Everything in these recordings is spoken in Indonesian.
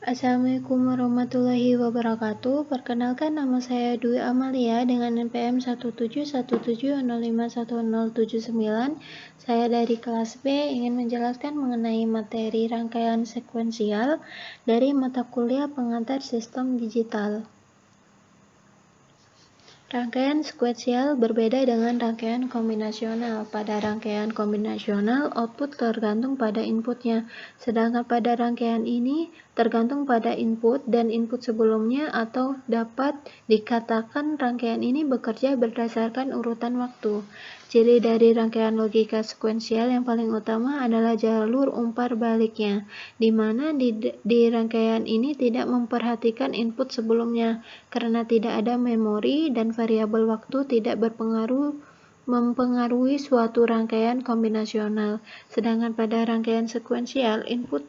Assalamualaikum warahmatullahi wabarakatuh. Perkenalkan, nama saya Dwi Amalia dengan NPM 17170510079. Saya dari kelas B ingin menjelaskan mengenai materi rangkaian sekuensial dari mata kuliah pengantar sistem digital. Rangkaian sekuensial berbeda dengan rangkaian kombinasional. Pada rangkaian kombinasional, output tergantung pada inputnya, sedangkan pada rangkaian ini tergantung pada input dan input sebelumnya, atau dapat dikatakan rangkaian ini bekerja berdasarkan urutan waktu. Ciri dari rangkaian logika sekuensial yang paling utama adalah jalur umpan baliknya, di mana di rangkaian ini tidak memperhatikan input sebelumnya, karena tidak ada memori dan variabel waktu tidak mempengaruhi suatu rangkaian kombinasional. Sedangkan pada rangkaian sekuensial, input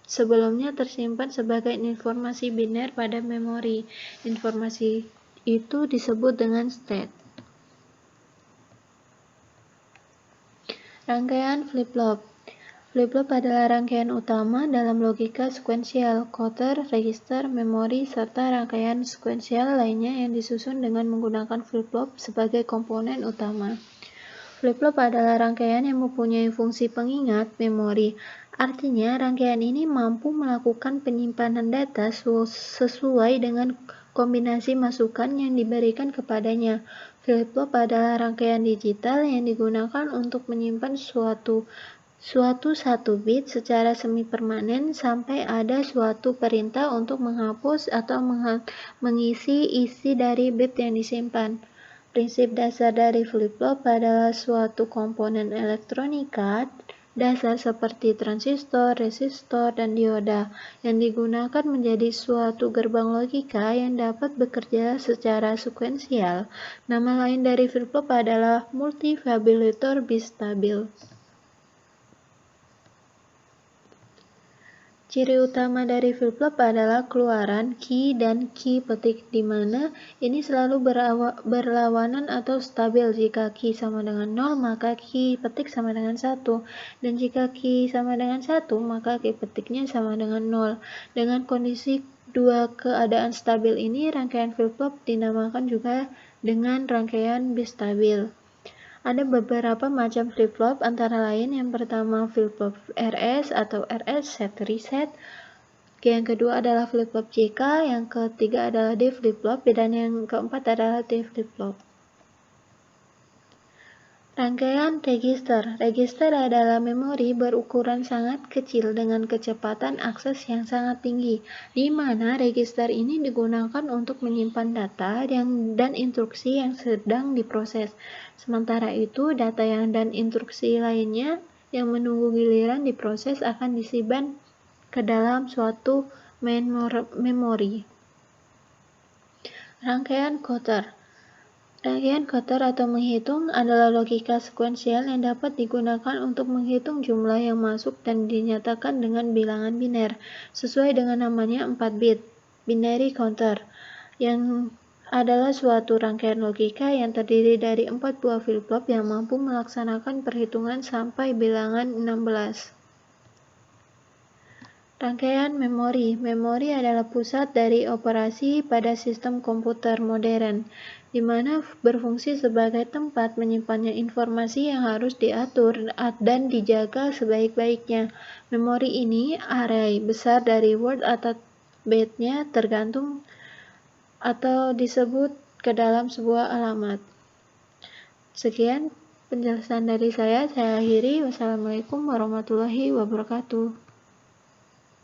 sebelumnya tersimpan sebagai informasi biner pada memori. Informasi itu disebut dengan state. Rangkaian flip-flop. Flip-flop adalah rangkaian utama dalam logika sekuensial, counter, register, memori, serta rangkaian sekuensial lainnya yang disusun dengan menggunakan flip-flop sebagai komponen utama. Flip-flop adalah rangkaian yang mempunyai fungsi pengingat, memori. Artinya, rangkaian ini mampu melakukan penyimpanan data sesuai dengan kombinasi masukan yang diberikan kepadanya. Flip-flop adalah rangkaian digital yang digunakan untuk menyimpan suatu satu bit secara semi-permanen sampai ada suatu perintah untuk menghapus atau mengisi isi dari bit yang disimpan. Prinsip dasar dari flip-flop adalah suatu komponen elektronika dasar seperti transistor, resistor, dan dioda yang digunakan menjadi suatu gerbang logika yang dapat bekerja secara sekuensial. Nama lain dari flip-flop adalah multifibrillator bistabil. Ciri utama dari flip-flop adalah keluaran key dan key petik, di mana ini selalu berlawanan atau stabil. Jika key sama dengan 0, maka key petik sama dengan 1. Dan jika key sama dengan 1, maka key petiknya sama dengan 0. Dengan kondisi dua keadaan stabil ini, rangkaian flip-flop dinamakan juga dengan rangkaian bistabil. Ada beberapa macam flip-flop, antara lain yang pertama flip-flop RS atau RS set reset, yang kedua adalah flip-flop JK, yang ketiga adalah D flip-flop, dan yang keempat adalah T flip-flop. Rangkaian register. Register adalah memori berukuran sangat kecil dengan kecepatan akses yang sangat tinggi, di mana register ini digunakan untuk menyimpan data dan instruksi yang sedang diproses. Sementara itu, data dan instruksi lainnya yang menunggu giliran diproses akan disimpan ke dalam suatu memori. Rangkaian counter. Rangkaian counter atau menghitung adalah logika sekuensial yang dapat digunakan untuk menghitung jumlah yang masuk dan dinyatakan dengan bilangan biner, sesuai dengan namanya 4 bit. Binary counter, yang adalah suatu rangkaian logika yang terdiri dari 4 buah flip-flop yang mampu melaksanakan perhitungan sampai bilangan 16. Rangkaian memori. Memori adalah pusat dari operasi pada sistem komputer modern, di mana berfungsi sebagai tempat menyimpannya informasi yang harus diatur dan dijaga sebaik-baiknya. Memori ini array besar dari word atau byte-nya tergantung atau disebut ke dalam sebuah alamat. Sekian penjelasan dari saya akhiri. Wassalamualaikum warahmatullahi wabarakatuh.